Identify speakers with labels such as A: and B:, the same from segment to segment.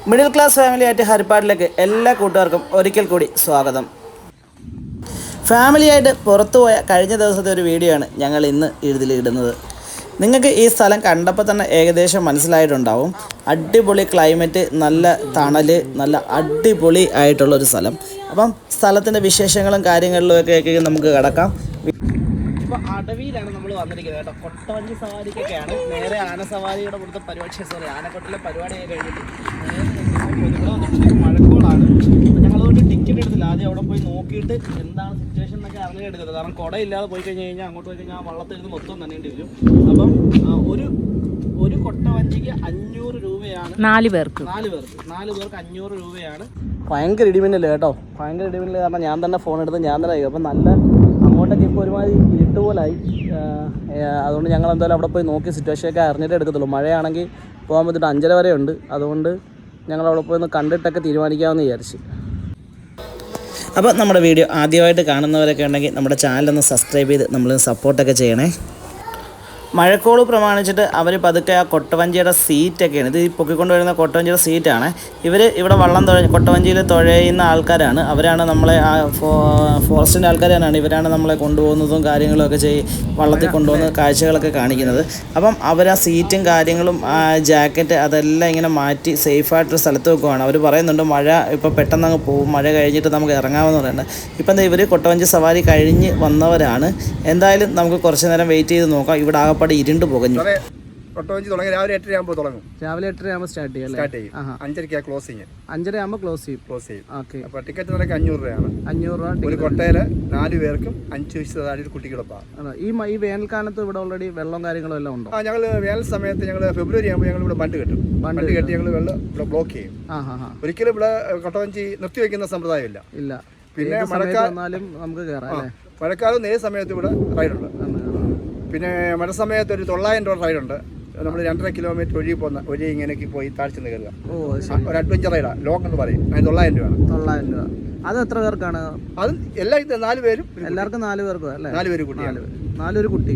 A: Middle class ഫാമിലിയായിട്ട് ഹരിപ്പാടിലേക്ക് എല്ലാ കൂട്ടുകാർക്കും ഒരിക്കൽ കൂടി സ്വാഗതം. ഫാമിലിയായിട്ട് പുറത്തു പോയ കഴിഞ്ഞ ദിവസത്തെ ഒരു വീഡിയോ ആണ് ഞങ്ങൾ ഇന്ന് ഇതിലിടുന്നത്. നിങ്ങൾക്ക് ഈ സ്ഥലം കണ്ടപ്പോൾ തന്നെ ഏകദേശം മനസ്സിലായിട്ടുണ്ടാവും. അടിപൊളി ക്ലൈമറ്റ്, നല്ല തണൽ, നല്ല അടിപൊളി ആയിട്ടുള്ളൊരു സ്ഥലം. അപ്പം സ്ഥലത്തിൻ്റെ വിശേഷങ്ങളും കാര്യങ്ങളിലുമൊക്കെ നമുക്ക് കിടക്കാം. ഇപ്പോൾ അടവിയിലാണ് നമ്മൾ വന്നിരിക്കുന്നത് കേട്ടോ. കൊട്ടവഞ്ചി സവാരിക്കൊക്കെയാണ്. നേരെ ആന സവാരിയുടെ ഇവിടുത്തെ പരിപാടി, ആനക്കൊട്ടിലെ പരിപാടിയൊക്കെ കഴിഞ്ഞിട്ട് മഴക്കോളാണ്. ഞങ്ങളതുകൊണ്ട് ടിക്കറ്റ് എടുത്തില്ല. ആദ്യം അവിടെ പോയി നോക്കിയിട്ട് എന്താണ് സിറ്റുവേഷൻ എന്നൊക്കെ അറിഞ്ഞെടുക്കുന്നത്. കാരണം കുടയില്ലാതെ പോയി കഴിഞ്ഞാൽ അങ്ങോട്ട് പോയി കഴിഞ്ഞാൽ വള്ളത്തിൽ നിന്ന് മൊത്തം നനേണ്ടി വരും. അപ്പം ഒരു കൊട്ടവഞ്ചിക്ക് 500 രൂപയാണ്. 4 പേർക്ക് 500 രൂപയാണ്. ഭയങ്കര ഇടിമിന്നല് കേട്ടോ, ഭയങ്കര ഇടിമിന്നല്. കാരണം ഞാൻ തന്നെ ഫോൺ എടുത്ത് ഞാൻ തന്നെ അപ്പം നല്ല അങ്ങോട്ടൊക്കെ ഇപ്പോൾ ഒരുമാതിരി ഇരുട്ട് പോലായി. അതുകൊണ്ട് ഞങ്ങൾ എന്തായാലും അവിടെ പോയി നോക്കി സിറ്റുവേഷനൊക്കെ അറിഞ്ഞിട്ടേ എടുക്കത്തുള്ളൂ. മഴയാണെങ്കിൽ പോകാൻ പറ്റിയിട്ട് 5:30 വരെ ഉണ്ട്. അതുകൊണ്ട് ഞങ്ങൾ അവിടെ പോയി ഒന്ന് കണ്ടിട്ടൊക്കെ തീരുമാനിക്കാമെന്ന് വിചാരിച്ച്. അപ്പോൾ നമ്മുടെ വീഡിയോ ആദ്യമായിട്ട് കാണുന്നവരൊക്കെ ഉണ്ടെങ്കിൽ നമ്മുടെ ചാനലൊന്ന് സബ്സ്ക്രൈബ് ചെയ്ത് നമ്മൾ സപ്പോർട്ടൊക്കെ ചെയ്യണേ. മഴക്കോള് പ്രമാണിച്ചിട്ട് അവർ പതുക്കെ ആ കൊട്ടവഞ്ചിയുടെ സീറ്റൊക്കെയാണ്, ഇത് ഈ പൊക്കിക്കൊണ്ട് വരുന്ന കൊട്ടവഞ്ചിയുടെ സീറ്റാണ്. ഇവർ ഇവിടെ വള്ളം കൊട്ടവഞ്ചിയിൽ തുഴയുന്ന ആൾക്കാരാണ്. അവരാണ് നമ്മളെ ആ ഫോറസ്റ്റിൻ്റെ ആൾക്കാരാണ്. ഇവരാണ് നമ്മളെ കൊണ്ടുപോകുന്നതും കാര്യങ്ങളുമൊക്കെ വള്ളത്തിൽ കൊണ്ടുപോകുന്ന കാഴ്ചകളൊക്കെ കാണിക്കുന്നത്. അപ്പം അവർ ആ സീറ്റും കാര്യങ്ങളും ആ ജാക്കറ്റ് അതെല്ലാം ഇങ്ങനെ മാറ്റി സേഫായിട്ടൊരു സ്ഥലത്ത് വെക്കുവാണ്. അവർ പറയുന്നുണ്ട് മഴ ഇപ്പോൾ പെട്ടെന്ന് അങ്ങ് പോകും, മഴ കഴിഞ്ഞിട്ട് നമുക്ക് ഇറങ്ങാമെന്ന് പറയുന്നത്. ഇപ്പം എന്താ ഇവർ കൊട്ടവഞ്ചി സവാരി കഴിഞ്ഞ് വന്നവരാണ്. എന്തായാലും നമുക്ക് കുറച്ച് നേരം വെയിറ്റ് ചെയ്ത് നോക്കാം. ഇവിടെ ആകപ്പാട് ഇരുണ്ട് പുകഞ്ഞു.
B: കൊട്ടവഞ്ചി തുടങ്ങി രാവിലെ 8:30 ആകുമ്പോൾ തുടങ്ങും.
A: രാവിലെ 8:30 ആകുമ്പോൾ സ്റ്റാർട്ട് ചെയ്യും.
B: 5:30 ക്ലോസിങ്.
A: 5:30 ആകുമ്പോൾ ക്ലോസ് ചെയ്യും.
B: ഓക്കെ. അപ്പോൾ ടിക്കറ്റ് നിരക്ക് 500 രൂപയാണ്. 500 രൂപ. ഒരു കൊട്ടയിൽ 4 പേർക്കും 5 വയസ്സ് ഒരു കുട്ടികളൊപ്പം.
A: ഈ വേനൽക്കാലത്ത് ഇവിടെ ഓൾറെഡി വെള്ളം കാര്യങ്ങളും എല്ലാം ഉണ്ടോ?
B: ഞങ്ങൾ വേനൽ സമയത്ത് ഞങ്ങൾ ഫെബ്രുവരി ആകുമ്പോൾ ഞങ്ങൾ ഇവിടെ ബണ്ട് കെട്ടും. ബണ്ട് കെട്ടി ഞങ്ങൾ വെള്ളം ഇവിടെ ബ്ലോക്ക് ചെയ്യും. ഒരിക്കലും ഇവിടെ കൊട്ടവഞ്ചി നിർത്തിവെക്കുന്ന സമ്പ്രദായമില്ല. പിന്നെ മഴക്കാലം നേരെ സമയത്ത് ഇവിടെ റൈഡുണ്ട്. പിന്നെ മഴ സമയത്ത് ഒരു 900 രൂപ റൈഡുണ്ട്. നമ്മൾ 2.5 കിലോമീറ്റർ ഒഴി ഇങ്ങനെയൊക്കെ പോയി താഴ്ച കയറുക. ഒരു അഡ്വഞ്ചർ റൈഡാണ്, ലോങ് എന്ന് പറയും. അതിന് 900 രൂപയാണ്. 900 രൂപ. അത് എത്ര പേർക്കാണ്? അത് എല്ലാ 4 പേരും. എല്ലാവർക്കും 4 പേർക്കും അല്ലേ? 4 പേര് കുട്ടിയാണ്. 4 കുട്ടി.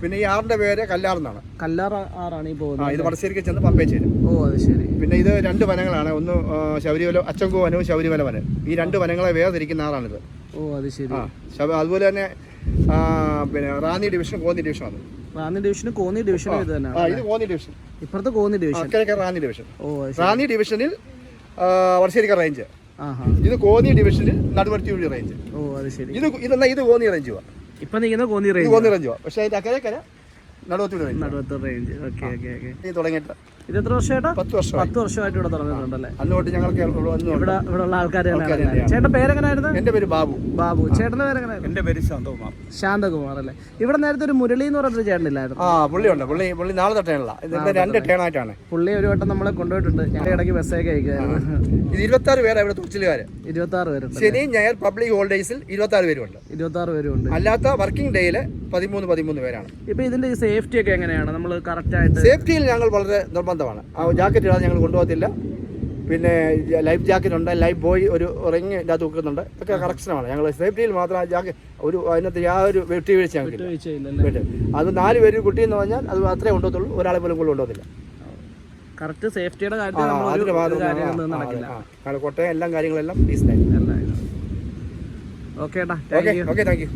B: പിന്നെ ഈ ആറിന്റെ പേര് കല്ലാറെന്നാണ്. കല്ലാറാണ് ഈ പോകുന്നത്. ഇത് വടശ്ശേരിക്ക് ചെന്ന് പമ്പേ ചേരും. അത് ശരി. പിന്നെ ഇത് 2 വനങ്ങളാണ്. ഒന്ന് ശബരിമല അച്ചങ്കോ വനവും ശബരിമല വനം. ഈ 2 വനങ്ങളെ വേർതിരിക്കുന്ന ആറാണിത്. അത് ശരി. അതുപോലെ തന്നെ പിന്നെ റാന്നി ഡിവിഷൻ, കോന്നി ഡിവിഷനാണ്. റാന്നി ഡിവിഷനും കോന്നി ഡിവിഷനും ഇത് തന്നെയാണ്. ഇത് കോന്നി ഡിവിഷൻ. ഇപ്പുറത്ത് കോന്നി ഡിവിഷൻ, റാന്നി ഡിവിഷൻ. റാന്നി ഡിവിഷനിൽ വടശ്ശേരിക്ക റേഞ്ച്. ഇത് കോന്നി ഡിവിഷനിൽ നടുവർത്തി റേഞ്ച്. ഇത് കോന്നി റേഞ്ച് പോവാ. ഇപ്പൊ കോന്നി റേഞ്ച് പോവാ. പക്ഷെ അതിന്റെ അക്കരക്കര നടുവത്തൂർ റേഞ്ച്. തുടങ്ങിയിട്ട് ഇത് എത്ര വർഷമായിട്ടാ? 10 വർഷമായിട്ട് ഇവിടെ തുടങ്ങിയിട്ടുണ്ടല്ലേ? അന്നോട്ട് ഞങ്ങൾക്ക് ഇവിടെ ഉള്ള ആൾക്കാർ. ചേട്ടൻ പേരെങ്ങനായിരുന്നു? എന്റെ പേര് ബാബു. ചേട്ടന്റെ പേരെങ്ങനായിരുന്നു? എന്റെ പേര് ശാന്തകുമാർ അല്ലേ? ഇവിടെ നേരത്തെ ഒരു മുരളി എന്ന് പറഞ്ഞൊരു ചേട്ടനില്ലായിരുന്നു? പുള്ളിയുണ്ട്. പുള്ളി നാളെ തൊട്ടേണല്ല. ഇതിന്റെ 2 ടേണായിട്ടാണ്. പുള്ളി ഒരു വട്ടം നമ്മളെ കൊണ്ടുപോയിട്ടുണ്ട്. ഞങ്ങളുടെ ഇടയ്ക്ക് ബസ്സൊക്കെ അയക്കുകയായിരുന്നു. ഇത് 26 പേരാണ് ഇവിടെ തുച്ചിലുകാര്. 26 പേരുണ്ട്. ശനി ഞായർ പബ്ലിക് ഹോളിഡേയ്സിൽ 26 പേരുണ്ട്. 26 പേരുണ്ട്. അല്ലാത്ത വർക്കിംഗ് ഡേയില് 13 പേരാണ്. ഇപ്പൊ ഇതിന്റെ സേഫ്റ്റി ഒക്കെ എങ്ങനെയാണ്? നമ്മൾ കറക്റ്റ് ആയിട്ട് സേഫ്റ്റിയിൽ ഞങ്ങൾ വളരെ നിർബന്ധമാണ്. ആ ജാക്കറ്റ് ഇടാതെ ഞങ്ങൾ കൊണ്ടുപോകത്തില്ല. പിന്നെ ലൈഫ് ജാക്കറ്റ് ഉണ്ട്, ലൈഫ് ബോയ് ഒരു റിങ് ഇതിനകത്ത് വെക്കുന്നുണ്ട്. ഇതൊക്കെ കറക്ഷനാണ്. ഞങ്ങൾ സേഫ്റ്റിയിൽ മാത്രം ജാക്കറ്റ് അതിനകത്ത് യാതൊരു വിട്ടുവീഴ്ച ഞങ്ങൾക്ക്. അത് 4 പേര് കുട്ടി എന്ന് പറഞ്ഞാൽ അത് മാത്രമേ കൊണ്ടുപോകത്തുള്ളൂ. ഒരാളെ പോലും കൊണ്ടുപോകത്തില്ല. കറക്റ്റ് സേഫ്റ്റിയുടെ കാര്യത്തിൽ കോട്ടയം എല്ലാ കാര്യങ്ങളെല്ലാം ഓക്കെ. Thank you.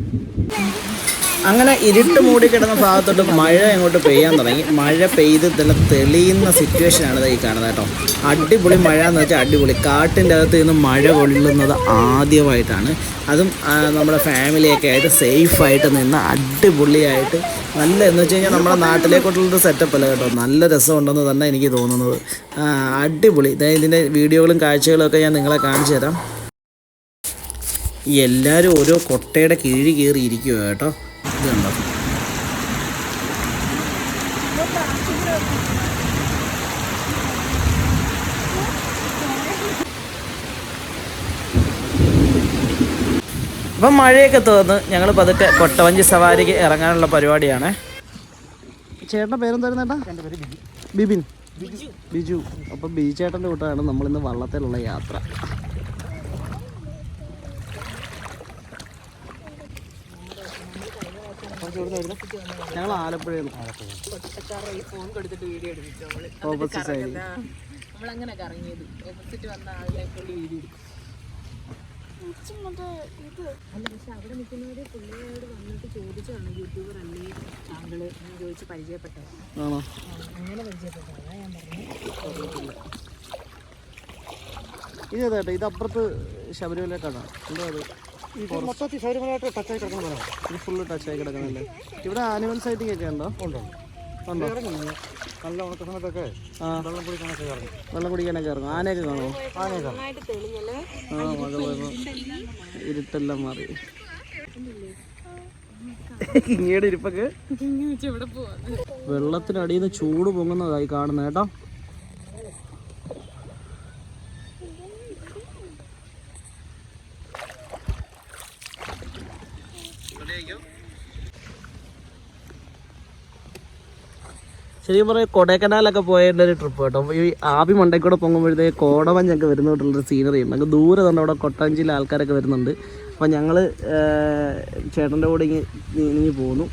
B: അങ്ങനെ ഇരുട്ട് മൂടിക്കിടന്ന ഭാഗത്തോട്ട് മഴ അങ്ങോട്ട് പെയ്യാൻ തുടങ്ങി. മഴ പെയ്ത് തെളിയുന്ന സിറ്റുവേഷനാണ് ഈ കാണുന്നത് കേട്ടോ. അടിപൊളി മഴ എന്ന് വെച്ചാൽ അടിപൊളി. കാട്ടിൻ്റെ അകത്ത് നിന്ന് മഴ കൊള്ളുന്നത് ആദ്യമായിട്ടാണ്. അതും നമ്മുടെ ഫാമിലിയൊക്കെ ആയിട്ട് സേഫായിട്ട് നിന്ന് അടിപൊളിയായിട്ട് നല്ല എന്ന് വെച്ച് കഴിഞ്ഞാൽ നമ്മുടെ നാട്ടിലേക്കോട്ടുള്ളൊരു സെറ്റപ്പ് അല്ല കേട്ടോ. നല്ല രസമുണ്ടെന്ന് തന്നെ എനിക്ക് തോന്നുന്നത്. അടിപൊളി. ഇതിൻ്റെ വീഡിയോകളും കാഴ്ചകളും ഒക്കെ ഞാൻ നിങ്ങളെ കാണിച്ചു തരാം. എല്ലാവരും ഓരോ കൊട്ടയുടെ കീഴ് കയറി ഇരിക്കുക കേട്ടോ. ഇതുണ്ടോ?
A: അപ്പം മഴയൊക്കെ തോന്നുന്നു, ഞങ്ങൾ പതുക്കെ കൊട്ടവഞ്ചി സവാരിക്ക് ഇറങ്ങാനുള്ള പരിപാടിയാണ്. ചേട്ടൻ്റെ പേരെന്തായിരുന്നു ചേട്ടാ?
B: എൻ്റെ പേര്
A: ബിബിൻ. ബിജു. അപ്പം ബിജു ചേട്ടൻ്റെ കൂട്ടാണ് നമ്മളിന്ന് വള്ളത്തിലുള്ള യാത്ര. ഞങ്ങൾ ആലപ്പുഴയിൽ ഓപ്പോസിറ്റ് സൈഡിൽ. ആണോ? ഇത് ഏതാട്ടെ? ഇത് അപ്പുറത്ത് ശബരിമലക്കാണോ? എന്തോ അത്
B: മൊത്തത്തിൽ ശബരിമലയായിട്ട് ടച്ചായി കിടക്കണം.
A: ഇത് ഫുള്ള് ടച്ചായി കിടക്കുന്നല്ലേ? ഇവിടെ ആനിമൽ സൈറ്റിംഗ് ഒക്കെ ഉണ്ടോ?
B: ഉണ്ടോ? നല്ല ഉണക്ക സമയത്തൊക്കെ വെള്ളം കുടിക്കാനൊക്കെ ഇറങ്ങും.
A: ആനയൊക്കെ കാണുമോ?
B: ആനയൊക്കെ
A: മഴ പോയപ്പോൾ ഇരുട്ടെല്ലാം മാറി. ഇങ്ങയുടെ ഇരിപ്പൊക്കെ വെള്ളത്തിനടിയിൽ നിന്ന് ചൂട് പൊങ്ങുന്നതായി കാണുന്നത് കേട്ടോ. ശരിക്കും പറയാം കൊടൈക്കനാലൊക്കെ പോയതിൻ്റെ ഒരു ട്രിപ്പ് കേട്ടോ. ഈ ആവി മണ്ടയിൽ കൂടെ പൊങ്ങുമ്പോഴത്തേക്ക് കോടമഞ്ഞൊക്കെ വരുന്നതായിട്ടുള്ളൊരു സീനറി ഉണ്ട്. നമുക്ക് ദൂരെ തന്നെ അവിടെ കൊട്ടാഞ്ചിയിലെ ആൾക്കാരൊക്കെ വരുന്നുണ്ട്. അപ്പം ഞങ്ങൾ ചേട്ടൻ്റെ കൂടെ നീങ്ങി പോകുന്നു.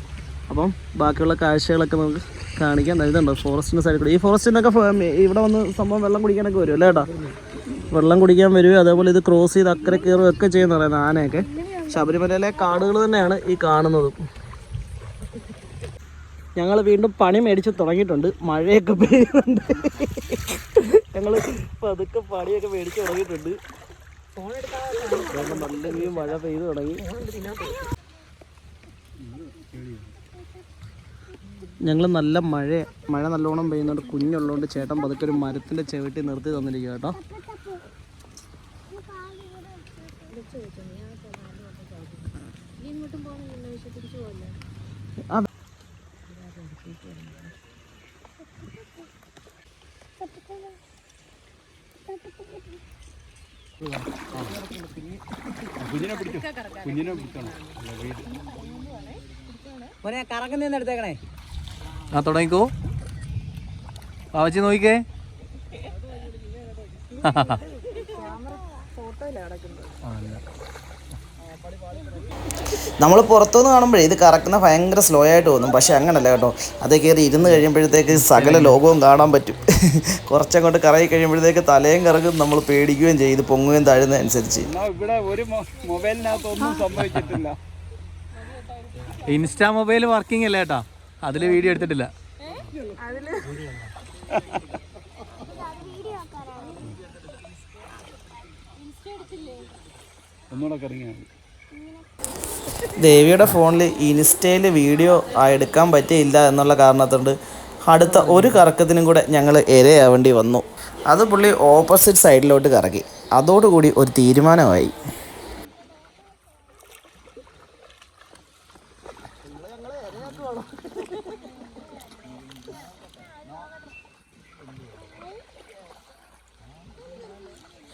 A: അപ്പം ബാക്കിയുള്ള കാഴ്ചകളൊക്കെ നമുക്ക് കാണിക്കാൻ. ഇതുണ്ടോ ഫോറസ്റ്റിൻ്റെ സൈഡിൽ കൂടെ. ഈ ഫോറസ്റ്റിനൊക്കെ ഇവിടെ വന്ന് സംഭവം വെള്ളം കുടിക്കാനൊക്കെ വരും അല്ലേ ഏട്ടാ? വെള്ളം കുടിക്കാൻ വരുമോ, അതേപോലെ ഇത് ക്രോസ് ചെയ്ത് അക്കരെ കയറുകയും ഒക്കെ ചെയ്യുന്ന പറയുന്നത് ആനയൊക്കെ. ശബരിമലയിലെ കാടുകൾ തന്നെയാണ് ഈ കാണുന്നത്. ഞങ്ങൾ വീണ്ടും പണി മേടിച്ച് തുടങ്ങിയിട്ടുണ്ട്. മഴയൊക്കെ പെയ്യുന്നുണ്ട്. ഞങ്ങൾ പതുക്കെ പണിയൊക്കെ മേടിച്ച് തുടങ്ങിയിട്ടുണ്ട്. നല്ല മഴ പെയ്ത് തുടങ്ങി. ഞങ്ങൾ നല്ല മഴ നല്ലോണം പെയ്യുന്നുണ്ട്. കുഞ്ഞുള്ളതുകൊണ്ട് ചേട്ടൻ പതുക്കെ ഒരു മരത്തിൻ്റെ ചവിട്ടി നിർത്തി തന്നിരിക്കുക കേട്ടോ. കറങ്ങുന്ന എടുത്തേക്കണേ.
C: ആ തുടങ്ങിക്കോ. ആവച്ചി നോക്കിക്കേ.
A: നമ്മൾ പുറത്തുനിന്ന് കാണുമ്പോഴേ ഇത് കറക്കുന്ന ഭയങ്കര സ്ലോ ആയിട്ട് തോന്നും. പക്ഷെ അങ്ങനല്ല കേട്ടോ. അത് കയറി ഇരുന്ന് കഴിയുമ്പോഴത്തേക്ക് സകല ലോകവും കാണാൻ പറ്റും. കുറച്ചങ്ങോട്ട് കറങ്ങി കഴിയുമ്പോഴത്തേക്ക് തലയും കറങ്ങും, നമ്മൾ പേടിക്കുകയും ചെയ്യും ഇത് പൊങ്ങുകയും താഴുന്നതനുസരിച്ച്.
B: ഇവിടെ ഒരു മൊബൈലിനകത്തൊന്നും സംഭവിച്ചിട്ടില്ല.
C: ഇൻസ്റ്റാ മൊബൈൽ വർക്കിംഗ് അല്ല കേട്ടാ, അതിൽ വീഡിയോ എടുത്തിട്ടില്ല. ദേവിയുടെ ഫോണിൽ ഇൻസ്റ്റയിൽ വീഡിയോ എടുക്കാൻ പറ്റിയില്ല എന്നുള്ള കാരണത്തുകൊണ്ട് അടുത്ത ഒരു കറക്കത്തിനും കൂടെ ഞങ്ങൾ ഇരയാവേണ്ടി വന്നു. അത് പുള്ളി ഓപ്പോസിറ്റ് സൈഡിലോട്ട് കറക്കി. അതോടുകൂടി ഒരു തീരുമാനമായി.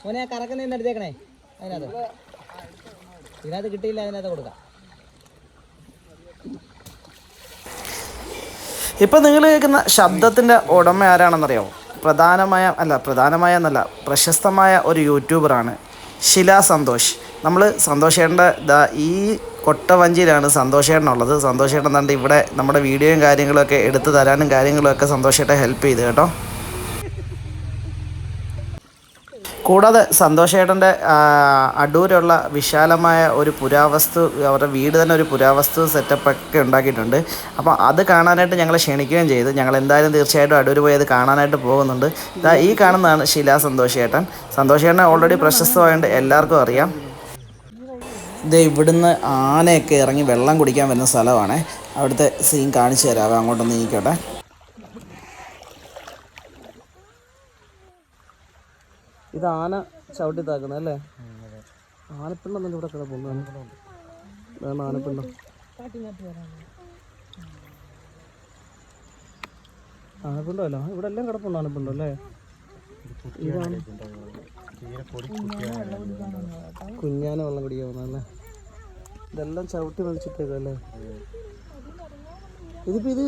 C: മോനെ കറക്കുന്ന എടുത്തേക്കണേ. ഇതിനകത്ത് കിട്ടിയില്ല, അതിനകത്ത് കൊടുക്കാം. ഇപ്പം നിങ്ങൾ കേൾക്കുന്ന ശബ്ദത്തിൻ്റെ ഉടമ ആരാണെന്നറിയാമോ? പ്രധാനമായ പ്രശസ്തമായ ഒരു യൂട്യൂബറാണ് ശിലാ സന്തോഷ്. നമ്മൾ സന്തോഷേട്ടൻ്റെ ഈ കൊട്ടവഞ്ചിയിലാണ് സന്തോഷേട്ടനുള്ളത്. സന്തോഷേട്ടൻ തണ്ട് ഇവിടെ നമ്മുടെ വീഡിയോയും കാര്യങ്ങളൊക്കെ എടുത്തു തരാനും കാര്യങ്ങളൊക്കെ സന്തോഷേട്ടൻ ഹെൽപ്പ് ചെയ്ത് കേട്ടോ. കൂടാതെ സന്തോഷേട്ടൻ്റെ അടൂരുള്ള വിശാലമായ ഒരു പുരാവസ്തു, അവരുടെ വീട് തന്നെ ഒരു പുരാവസ്തു സെറ്റപ്പൊക്കെ ഉണ്ടാക്കിയിട്ടുണ്ട്. അപ്പോൾ അത് കാണാനായിട്ട് ഞങ്ങളെ ക്ഷണിക്കുകയും ചെയ്തു. ഞങ്ങൾ എന്തായാലും തീർച്ചയായിട്ടും അടൂർ പോയി അത് കാണാനായിട്ട് പോകുന്നുണ്ട്. ഈ കാണുന്നതാണ് ശിലാ സന്തോഷേട്ടൻ. സന്തോഷേട്ടൻ ഓൾറെഡി പ്രശസ്തമായതുകൊണ്ട് എല്ലാവർക്കും അറിയാം. ഇത് ഇവിടുന്ന് ആനയൊക്കെ ഇറങ്ങി വെള്ളം കുടിക്കാൻ വരുന്ന സ്ഥലമാണ്. അവിടുത്തെ സീൻ കാണിച്ചു തരാം. അങ്ങോട്ടൊന്ന് നീക്കട്ടെ. ഇത് ആന ചവിട്ടി താക്കുന്നത് അല്ലേ? ആനപ്പിണ്ടൊന്നും ഇവിടെ കിടപ്പുണ്ട്. ആനപ്പിണ്ടം അല്ല, ഇവിടെ എല്ലാം കിടപ്പുണ്ട് ആനപ്പിണ്ടം അല്ലേ? ഇതാണ് കുഞ്ഞാന വെള്ളം കുടിക്കാൻ പോകുന്നതല്ലേ?
A: ഇതെല്ലാം ചവിട്ടി വലിച്ചിട്ടേക്കല്ലേ. ഇതിപ്പോൾ ഇത്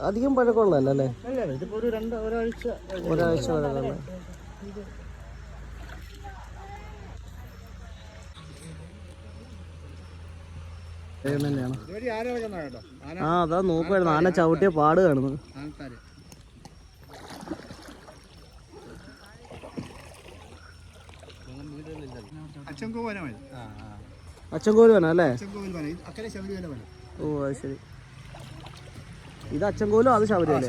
A: അധികം പഴക്കമുള്ളതല്ല അല്ലേ?
B: ഇതിപ്പോൾ ഒരു ഒരാഴ്ച
A: പഴക്കമുള്ള. ആ അതാ നോക്കുവായിരുന്നു, ആന ചവിട്ടിയ പാട് കാണുന്നു. അച്ചൻകോല് വന അല്ലേ? ഓ അത് ശരി. ഇത് അച്ചൻകോലും അത് ശബരിമല.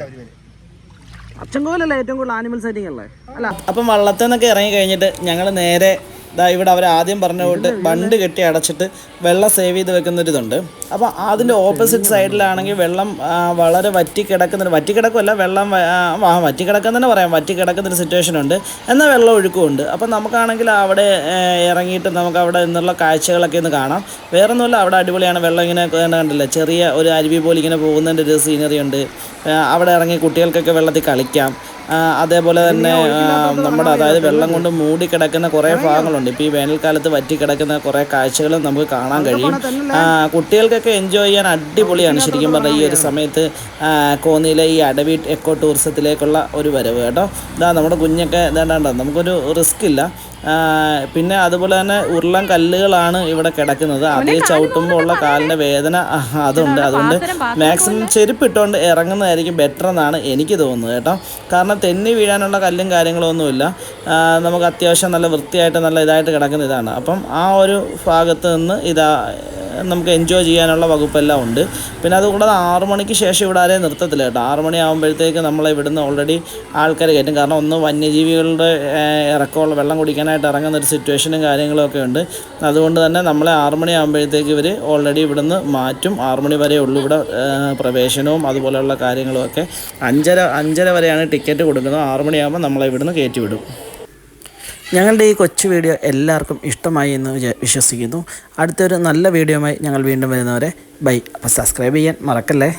A: അച്ചൻകോലല്ലേ ഏറ്റവും കൂടുതൽ ആനിമൽ സൈറ്റിംഗ് അല്ലേ? അല്ല.
C: അപ്പം വള്ളത്തിൽ നിന്നൊക്കെ ഇറങ്ങി കഴിഞ്ഞിട്ട് ഞങ്ങൾ നേരെ ഇവിടെ അവർ ആദ്യം പറഞ്ഞ പോയിട്ട് ബണ്ട് കെട്ടി അടച്ചിട്ട് വെള്ളം സേവ് ചെയ്ത് വെക്കുന്നൊരിതുണ്ട്. അപ്പോൾ അതിൻ്റെ ഓപ്പോസിറ്റ് സൈഡിലാണെങ്കിൽ വെള്ളം വളരെ വറ്റിക്കിടക്കുമല്ല, വെള്ളം വറ്റിക്കിടക്കാൻ തന്നെ പറയാം, വറ്റിക്കിടക്കുന്നൊരു സിറ്റുവേഷൻ ഉണ്ട്, എന്നാൽ വെള്ളം ഒഴുക്കുമുണ്ട്. അപ്പം നമുക്കാണെങ്കിൽ അവിടെ ഇറങ്ങിയിട്ട് നമുക്ക് അവിടെ നിന്നുള്ള കാഴ്ചകളൊക്കെ ഒന്ന് കാണാം. വേറെ ഒന്നുമില്ല, അവിടെ അടിപൊളിയാണ്. വെള്ളം ഇങ്ങനെ കണ്ടില്ല, ചെറിയ ഒരു അരുവി പോലെ ഇങ്ങനെ പോകുന്നതിൻ്റെ ഒരു സീനറി ഉണ്ട്. അവിടെ ഇറങ്ങി കുട്ടികൾക്കൊക്കെ വെള്ളത്തിൽ കളിക്കാം. അതേപോലെ തന്നെ നമ്മുടെ അതായത് വെള്ളം കൊണ്ട് മൂടിക്കിടക്കുന്ന കുറേ ഭാഗങ്ങളുണ്ട്. ഇപ്പോൾ ഈ വേനൽക്കാലത്ത് വറ്റിക്കിടക്കുന്ന കുറേ കാഴ്ചകളും നമുക്ക് കാണാൻ കഴിയും. കുട്ടികൾക്കൊക്കെ എൻജോയ് ചെയ്യാൻ അടിപൊളിയാണ് ശരിക്കും പറഞ്ഞാൽ ഈ ഒരു സമയത്ത് കോന്നിയിലെ ഈ അടവി എക്കോ ടൂറിസത്തിലേക്കുള്ള ഒരു വരവ് കേട്ടോ. നമ്മുടെ കുഞ്ഞൊക്കെ ഇതാണ്ടോ, നമുക്കൊരു റിസ്ക് ഇല്ല. പിന്നെ അതുപോലെ തന്നെ ഉരുളൻ കല്ലുകളാണ് ഇവിടെ കിടക്കുന്നത്. അതേ ചവിട്ടുമ്പോൾ ഉള്ള കാലിൻ്റെ വേദന അതുണ്ട്. അതുകൊണ്ട് മാക്സിമം ചെരുപ്പിട്ടുകൊണ്ട് ഇറങ്ങുന്നതായിരിക്കും ബെറ്റർ എന്നാണ് എനിക്ക് തോന്നുന്നത് കേട്ടോ. കാരണം തെന്നി വീഴാനുള്ള കല്ലും കാര്യങ്ങളൊന്നുമില്ല. നമുക്ക് അത്യാവശ്യം നല്ല വൃത്തിയായിട്ട് നല്ല ഇതായിട്ട് കിടക്കുന്ന ഇതാണ്. അപ്പം ആ ഒരു ഭാഗത്ത് നിന്ന് നമുക്ക് എൻജോയ് ചെയ്യാനുള്ള വകുപ്പെല്ലാം ഉണ്ട്. പിന്നെ അതുകൂടാതെ 6 മണിക്ക് ശേഷം ഇവിടെ ആരെയും നിർത്തത്തില്ല കേട്ടോ. 6 മണിയാകുമ്പോഴത്തേക്ക് നമ്മളെ ഇവിടുന്ന് ഓൾറെഡി ആൾക്കാർ കയറ്റും. കാരണം ഒന്ന് വന്യജീവികളുടെ ഇറക്കമുള്ള വെള്ളം കുടിക്കാനായിട്ട് ഇറങ്ങുന്ന ഒരു സിറ്റുവേഷനും കാര്യങ്ങളൊക്കെ ഉണ്ട്. അതുകൊണ്ട് തന്നെ നമ്മളെ 6 മണിയാകുമ്പോഴത്തേക്ക് ഇവർ ഓൾറെഡി ഇവിടുന്ന് മാറ്റും. 6 മണി വരെ ഉള്ളൂ ഇവിടെ പ്രവേശനവും അതുപോലെയുള്ള കാര്യങ്ങളുമൊക്കെ. 5:30 വരെയാണ് ടിക്കറ്റ് കൊടുക്കുന്നത്. 6 മണിയാകുമ്പോൾ നമ്മളെ ഇവിടുന്ന് കയറ്റി വിടും. ഞങ്ങളുടെ ഈ കൊച്ചു വീഡിയോ എല്ലാവർക്കും ഇഷ്ടമായി എന്ന് വിശ്വസിക്കുന്നു. അടുത്തൊരു നല്ല വീഡിയോയുമായി ഞങ്ങൾ വീണ്ടും വരുന്നവരെ ബൈ. അപ്പോൾ സബ്സ്ക്രൈബ് ചെയ്യാൻ മറക്കല്ലേ.